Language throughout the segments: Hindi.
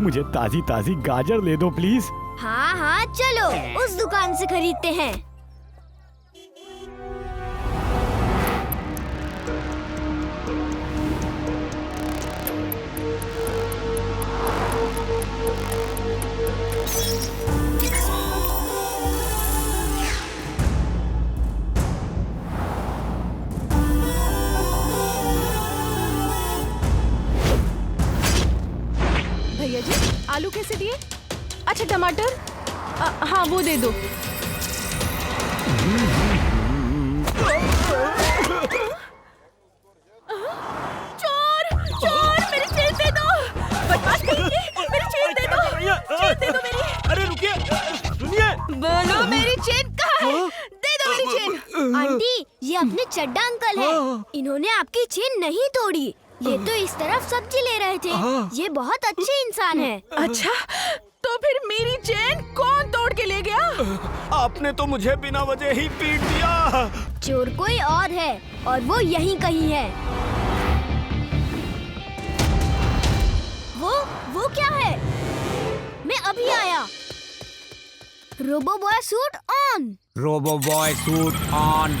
मुझे ताजी ताजी गाजर ले दो प्लीज। हाँ हाँ चलो उस दुकान से खरीदते हैं। भैया जी आलू कैसे दिए? अच्छा टमाटर हाँ वो दे दो। चोर चोर मेरी चेन दे दो। बदमाश करेंगे, मेरी चेन दे दो। चेन दे दो मेरी। अरे रुकिए, सुनिए। बोलो मेरी चेन कहाँ है? दे दो मेरी चेन। आंटी ये अपने चड्डा अंकल हैं। इन्होंने आपकी चेन नहीं तोड़ी। ये तो इस तरफ सब्जी ले रहे थे। ये बहुत अच्छे इंसान हैं। अच्छा तो फिर मेरी चेन कौन तोड़ के ले गया? आपने तो मुझे बिना वजह ही पीट दिया। चोर कोई और है और वो यहीं कहीं है। वो क्या है? मैं अभी आया। Robo boy suit on. Robo boy suit on.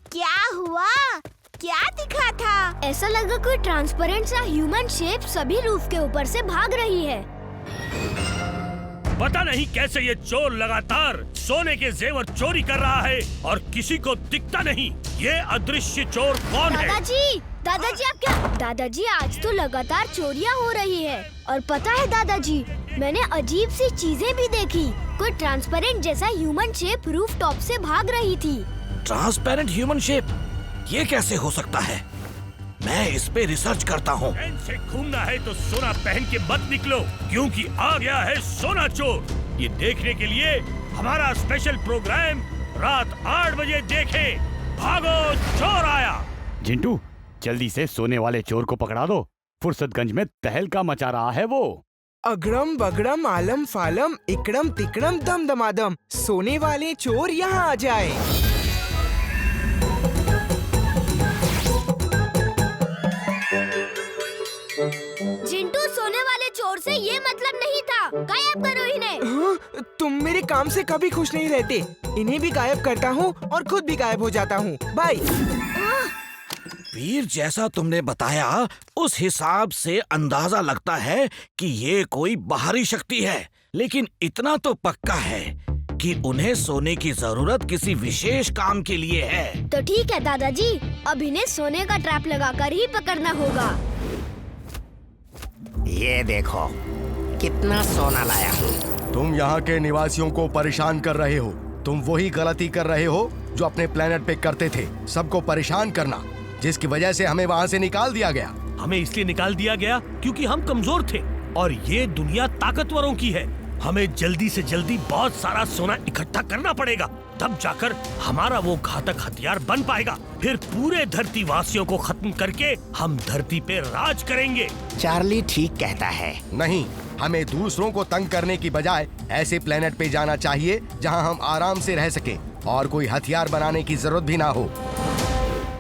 क्या हुआ? क्या दिखा था? ऐसा लगा कोई ट्रांसपेरेंट सा ह्यूमन शेप सभी रूफ के ऊपर से भाग रही है। पता नहीं कैसे ये चोर लगातार सोने के जेवर चोरी कर रहा है और किसी को दिखता नहीं। ये अदृश्य चोर कौन है? दादाजी आप क्या? दादाजी आज तो लगातार चोरियां हो रही है और पता है दादाजी मैंने अजीब सी चीजें भी देखी। कोई ट्रांसपेरेंट जैसा ह्यूमन शेप रूफ टॉप से भाग रही थी। ट्रांसपेरेंट ह्यूमन शेप, ये कैसे हो सकता है? मैं इस पे रिसर्च करता हूँ। चैन से घूमना है तो सोना पहन के मत निकलो, क्योंकि आ गया है सोना चोर। ये देखने के लिए हमारा स्पेशल प्रोग्राम रात 8 बजे देखें। भागो चोर आया। जिंटू जल्दी से सोने वाले चोर को पकड़ा दो। फुर्सतगंज में तहलका मचा रहा है वो। अगड़म बगड़म आलम फालम इकड़म तिकड़म दम दमादम, सोने वाले चोर यहाँ आ जाए। जिंटू सोने वाले चोर से ये मतलब नहीं था। गायब करो इन्हें। हाँ, तुम मेरे काम से कभी खुश नहीं रहते। इन्हें भी गायब करता हूँ और खुद भी गायब हो जाता हूँ। बाय। वीर, जैसा तुमने बताया उस हिसाब से अंदाजा लगता है कि ये कोई बाहरी शक्ति है, लेकिन इतना तो पक्का है कि उन्हें सोने की जरूरत किसी विशेष काम के लिए है। तो ठीक है दादाजी, अब इन्हें सोने का ट्रैप लगाकर ही पकड़ना होगा। ये देखो कितना सोना लाया हूँ। तुम यहाँ के निवासियों को परेशान कर रहे हो। तुम वही गलती कर रहे हो जो अपने प्लेनेट पे करते थे, सबको परेशान करना, जिसकी वजह से हमें वहाँ से निकाल दिया गया। हमें इसलिए निकाल दिया गया क्योंकि हम कमजोर थे और ये दुनिया ताकतवरों की है। हमें जल्दी से जल्दी बहुत सारा सोना इकट्ठा करना पड़ेगा, तब जाकर हमारा वो घातक हथियार बन पाएगा। फिर पूरे धरती वासियों को खत्म करके हम धरती पे राज करेंगे। चार्ली ठीक कहता है। नहीं, हमें दूसरों को तंग करने की बजाय ऐसे प्लेनेट पे जाना चाहिए जहाँ हम आराम से रह सके और कोई हथियार बनाने की जरूरत भी ना हो।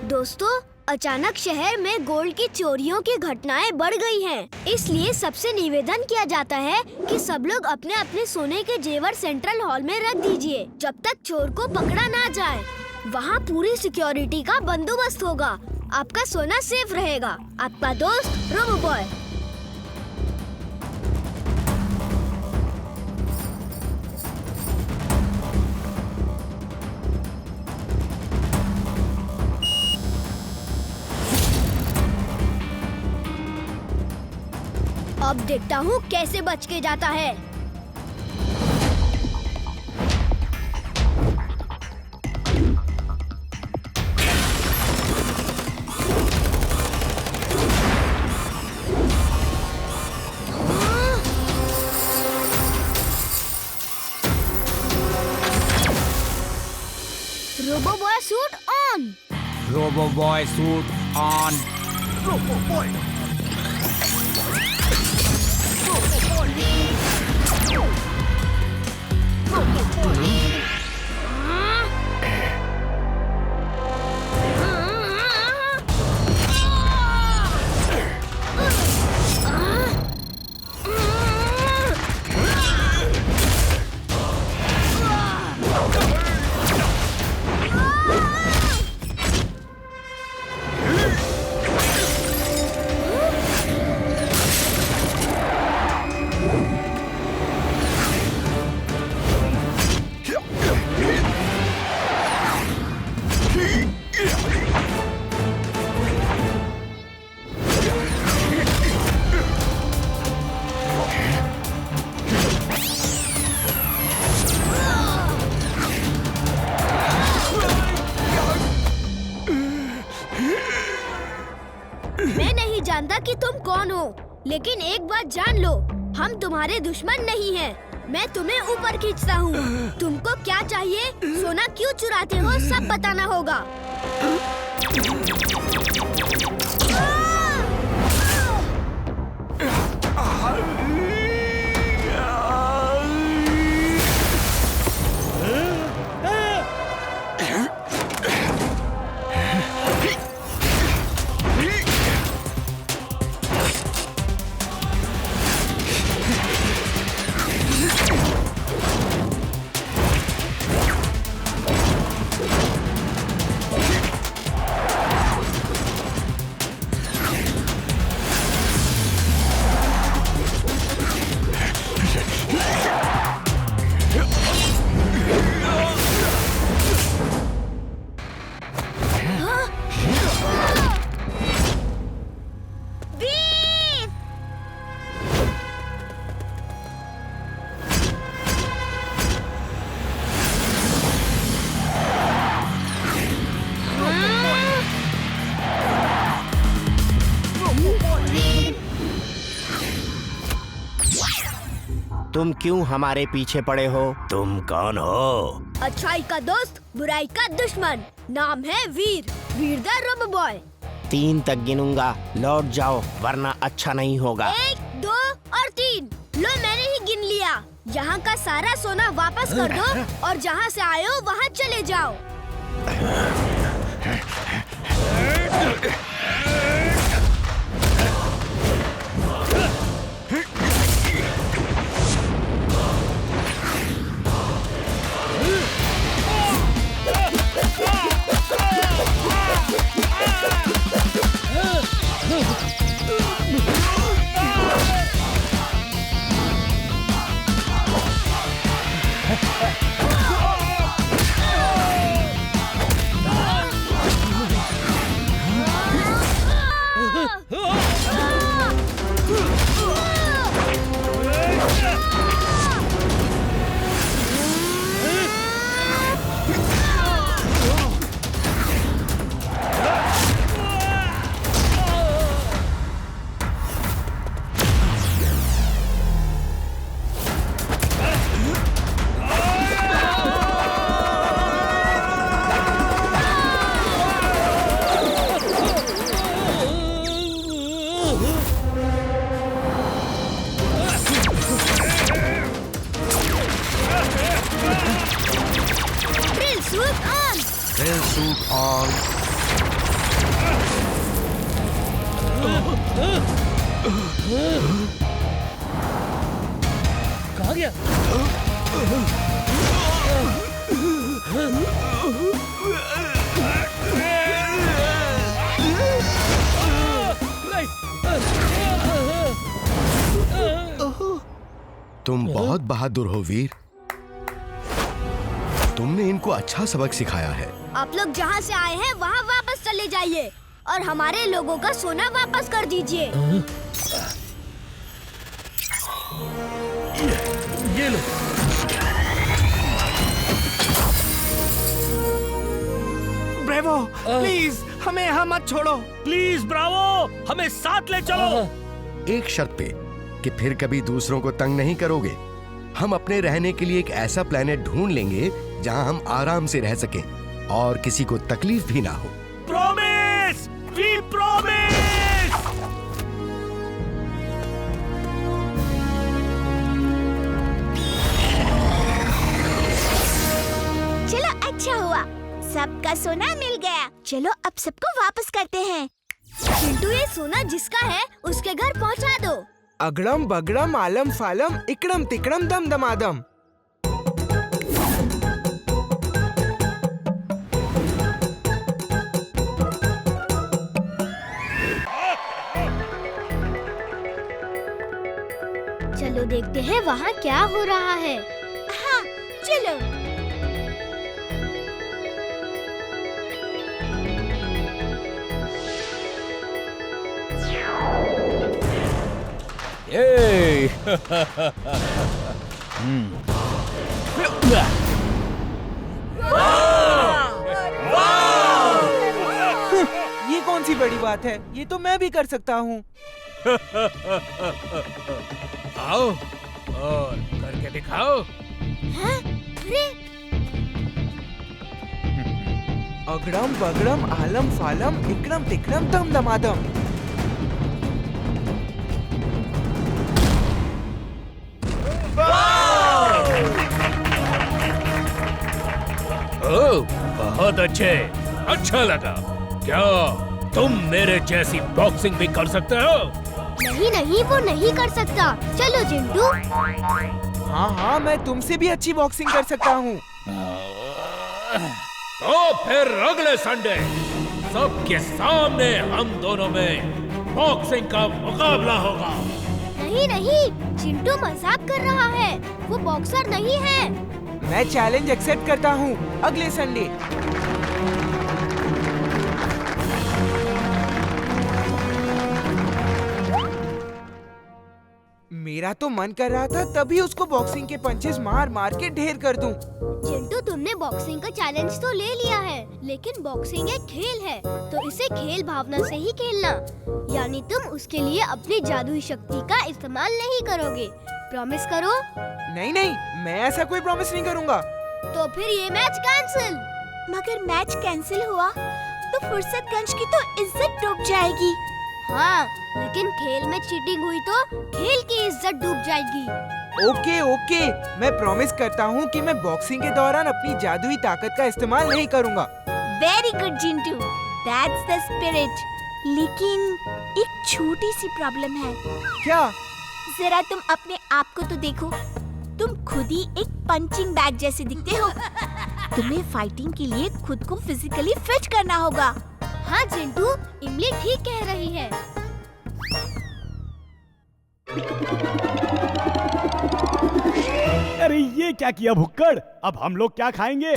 दोस्तों, अचानक शहर में गोल्ड की चोरियों की घटनाएं बढ़ गई हैं। इसलिए सबसे निवेदन किया जाता है कि सब लोग अपने अपने सोने के जेवर सेंट्रल हॉल में रख दीजिए जब तक चोर को पकड़ा ना जाए। वहाँ पूरी सिक्योरिटी का बंदोबस्त होगा। आपका सोना सेफ रहेगा। आपका दोस्त रोबो बॉय। अब देखता हूँ कैसे बच के जाता है। Robo boy suit on. Robo boy suit on. मैं नहीं जानता कि तुम कौन हो, लेकिन एक बात जान लो, हम तुम्हारे दुश्मन नहीं हैं। मैं तुम्हें ऊपर खींचता हूँ। तुमको क्या चाहिए, सोना क्यों चुराते हो, सब बताना होगा। तुम क्यों हमारे पीछे पड़े हो? तुम कौन हो? अच्छाई का दोस्त, बुराई का दुश्मन। नाम है वीर, वीर द रोबो बॉय। 3 तक गिनूंगा, लौट जाओ वरना अच्छा नहीं होगा। 1, 2 और 3। लो, मैंने ही गिन लिया। यहाँ का सारा सोना वापस कर दो और जहाँ से आए हो वहाँ चले जाओ। Drill suit on. कहाँ गया? तुम बहुत बहादुर हो वीर। तुमने इनको अच्छा सबक सिखाया है। आप लोग जहाँ से आए हैं वहाँ वापस चले जाइए और हमारे लोगों का सोना वापस कर दीजिए। ये लो। ब्रेवो, प्लीज हमें यहाँ मत छोड़ो। प्लीज ब्रावो, हमें साथ ले चलो। एक शर्त पे कि फिर कभी दूसरों को तंग नहीं करोगे। हम अपने रहने के लिए एक ऐसा प्लेनेट ढूंढ लेंगे जहां हम आराम से रह सकें और किसी को तकलीफ भी ना हो। प्रॉमिस। चलो अच्छा हुआ, सबका सोना मिल गया। चलो अब सबको वापस करते हैं। चिंटू, ये सोना जिसका है उसके घर पहुंचा दो। अगड़म बगड़म आलम फालम इकड़म तिकड़म दम दमादम। चलो देखते हैं वहाँ क्या हो रहा है। हाँ चलो। ये ये कौन सी बड़ी बात है, ये तो मैं भी कर सकता हूँ। आओ और करके दिखाओ। अगड़म बगड़म आलम फालम इकड़म तिकड़म दम दमादम। ओह, बहुत अच्छे, अच्छा लगा। क्या तुम मेरे जैसी बॉक्सिंग भी कर सकते हो? नहीं नहीं, वो नहीं कर सकता। चलो चिंटू। हाँ हाँ, मैं तुमसे भी अच्छी बॉक्सिंग कर सकता हूँ। तो फिर अगले संडे सबके सामने हम दोनों में बॉक्सिंग का मुकाबला होगा। नहीं नहीं, चिंटू मजाक कर रहा है, वो बॉक्सर नहीं है। मैं चैलेंज एक्सेप्ट करता हूँ अगले संडे। मेरा तो मन कर रहा था तभी उसको बॉक्सिंग के पंचेस मार मार के ढेर कर दूं। चिंटू, तुमने बॉक्सिंग का चैलेंज तो ले लिया है, लेकिन बॉक्सिंग एक खेल है, तो इसे खेल भावना से ही खेलना। यानी तुम उसके लिए अपनी जादुई शक्ति का इस्तेमाल नहीं करोगे। प्रॉमिस करो। नहीं नहीं, मैं ऐसा कोई प्रॉमिस नहीं करूँगा। तो फिर ये मैच कैंसिल। मगर मैच कैंसिल हुआ तो फुर्सतगंज की तो इज्जत डूब जाएगी। हाँ, लेकिन खेल में चीटिंग हुई तो खेल की इज्जत डूब जाएगी। ओके ओके, मैं प्रॉमिस करता हूँ कि मैं बॉक्सिंग के दौरान अपनी जादुई ताकत का इस्तेमाल नहीं करूँगा। Very good Jintu, that's the spirit. लेकिन एक छोटी सी प्रॉब्लम है। क्या? जरा तुम अपने आप को तो देखो, तुम खुद ही एक पंचिंग बैग जैसे दिखते हो। तुम्हें फाइटिंग के लिए खुद को फिजिकली फिट करना होगा। हाँ चिंटू, इमली ठीक कह रही है। अरे ये क्या किया भुक्कड़, अब हम लोग क्या खाएंगे?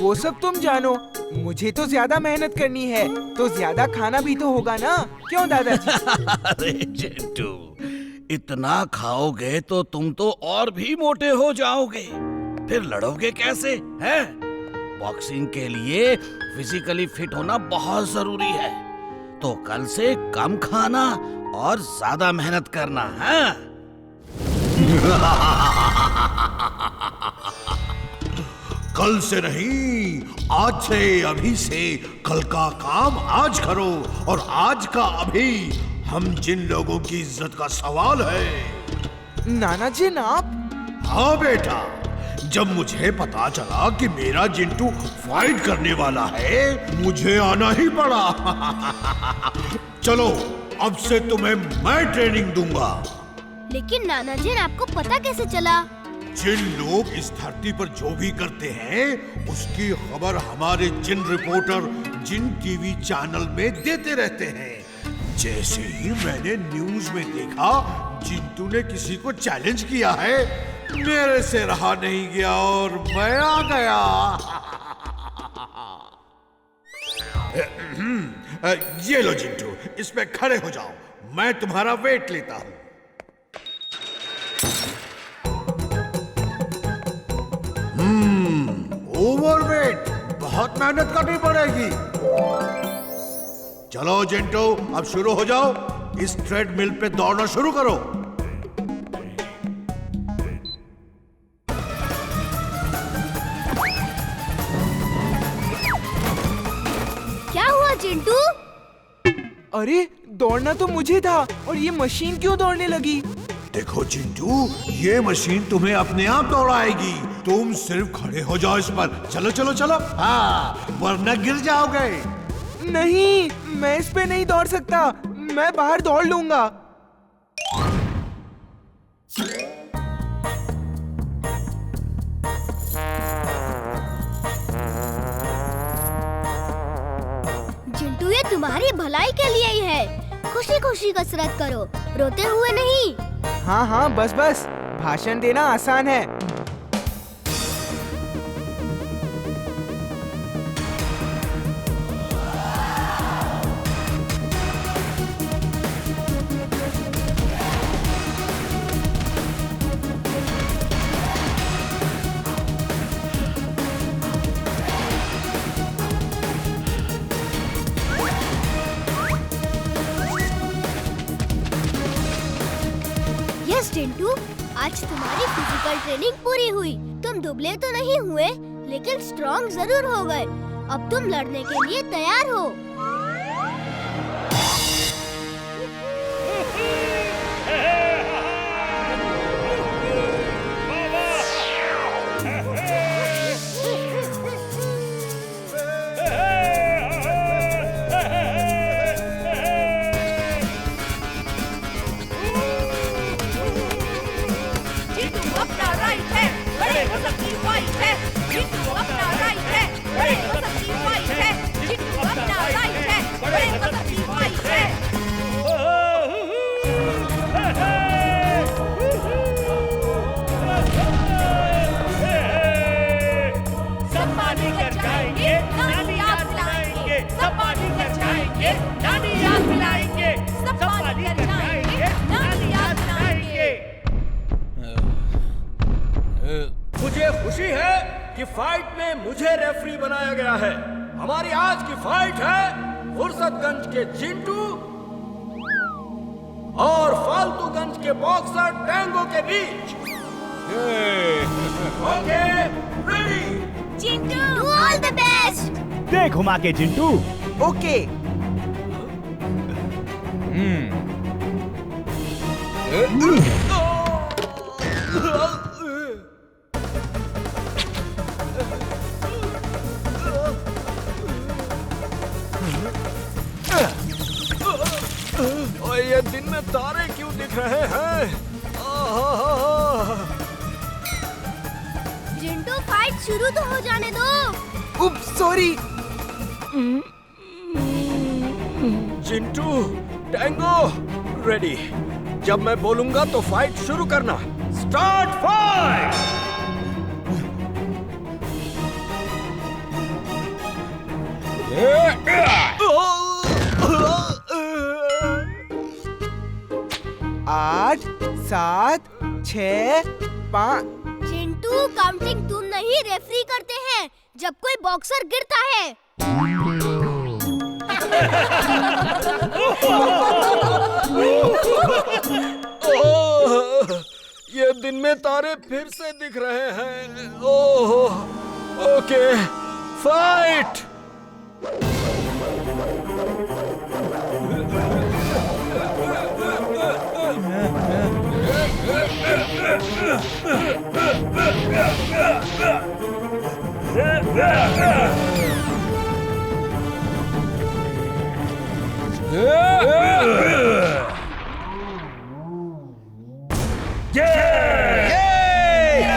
वो सब तुम जानो, मुझे तो ज्यादा मेहनत करनी है, तो ज्यादा खाना भी तो होगा ना, क्यों दादाजी? अरे चिंटू, इतना खाओगे तो तुम तो और भी मोटे हो जाओगे, फिर लड़ोगे कैसे हैं? बॉक्सिंग के लिए फिजिकली फिट होना बहुत जरूरी है, तो कल से कम खाना और ज्यादा मेहनत करना है। कल से नहीं, आज से, अभी से। कल का काम आज करो और आज का अभी। हम जिन लोगों की इज्जत का सवाल है। नाना जी आप? हाँ बेटा, जब मुझे पता चला कि मेरा जिंटू फाइट करने वाला है, मुझे आना ही पड़ा। चलो, अब से तुम्हें मैं ट्रेनिंग दूंगा। लेकिन नाना जी, आपको पता कैसे चला? जिन लोग इस धरती पर जो भी करते हैं, उसकी खबर हमारे जिन रिपोर्टर जिन टीवी चैनल में देते रहते हैं। जैसे ही मैंने न्यूज में देखा जिंटू ने किसी को चैलेंज किया है, मेरे से रहा नहीं गया और मैं आ गया। ये लो जिंटू, इस पे खड़े हो जाओ, मैं तुम्हारा वेट लेता हूँ। ओवरवेट, बहुत मेहनत करनी पड़ेगी। चलो जिंटू, अब शुरू हो जाओ, इस ट्रेडमिल पे दौड़ना शुरू करो। क्या हुआ चिंटू? अरे दौड़ना तो मुझे था और ये मशीन क्यों दौड़ने लगी? देखो चिंटू, ये मशीन तुम्हें अपने आप दौड़ाएगी। तुम सिर्फ खड़े हो जाओ इस पर। चलो चलो चलो, हाँ, वरना गिर जाओगे। नहीं, मैं इस पे नहीं दौड़ सकता। मैं बाहर दौड़ लूंगा। चिंटू, ये तुम्हारी भलाई के लिए ही है। खुशी खुशी कसरत करो, रोते हुए नहीं। हाँ हाँ, बस बस, भाषण देना आसान है। यस चिंटू, आज तुम्हारी फिजिकल ट्रेनिंग पूरी हुई। तुम दुबले तो नहीं हुए, लेकिन स्ट्रॉन्ग जरूर हो गए। अब तुम लड़ने के लिए तैयार हो। मुझे खुशी है कि फाइट में मुझे रेफरी बनाया गया है। हमारी आज की फाइट है फुर्सतगंज के चिंटू और फालतूगंज के बॉक्सर टैंगो के बीच। Okay, ready? Chintu, do all the best. देख घुमा के चिंटू। ओके। और ये दिन में तारे क्यों दिख रहे हैं? चिंटू, फाइट शुरू तो हो जाने दो। उप्स, सॉरी। Chintu, tango, ready. जब मैं बोलूंगा तो फाइट शुरू करना। Start fight. आठ, 7, 6, 5। चिंटू, काउंटिंग तुम नहीं रेफरी करते हैं जब कोई बॉक्सर गिरता है। ये दिन में तारे फिर से दिख रहे हैं। Oh, okay, fight.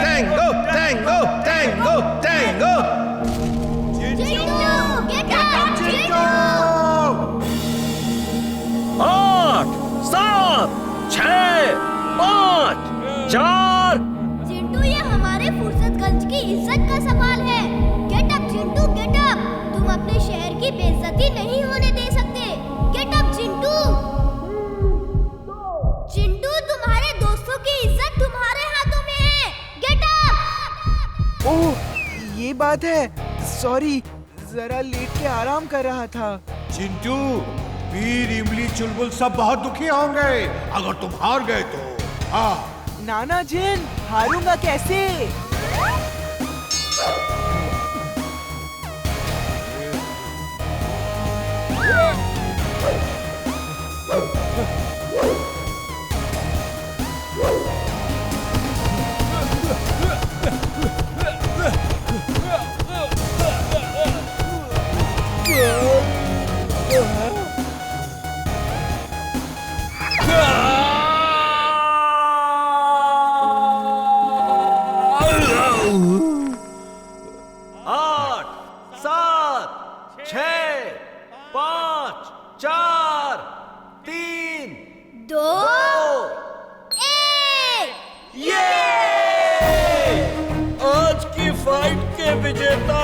Tango Tango Tango Tango. Chintu, get up, Chintu. 8, 7, 6, 5, 4। Chintu, ये हमारे फुर्सतगंज की इज्जत का सवाल है। Get up Chintu, get up. तुम अपने शहर की बेइज्जती नहीं होने दे सकते। Gate up Chintu. चिंटू, तुम्हारे दोस्तों की इज्जत तुम्हारे हाथों में है। Get up. ओह, ये बात है। सॉरी, जरा लेट के आराम कर रहा था। चिंटू, वीर, इमली, चुलबुल सब बहुत दुखी होंगे अगर तुम हार गए तो। हाँ, नाना जिन, हारूंगा कैसे? आठ, सात, 6, 5, 4, 3, 2, 1। ये आज की फाइट के विजेता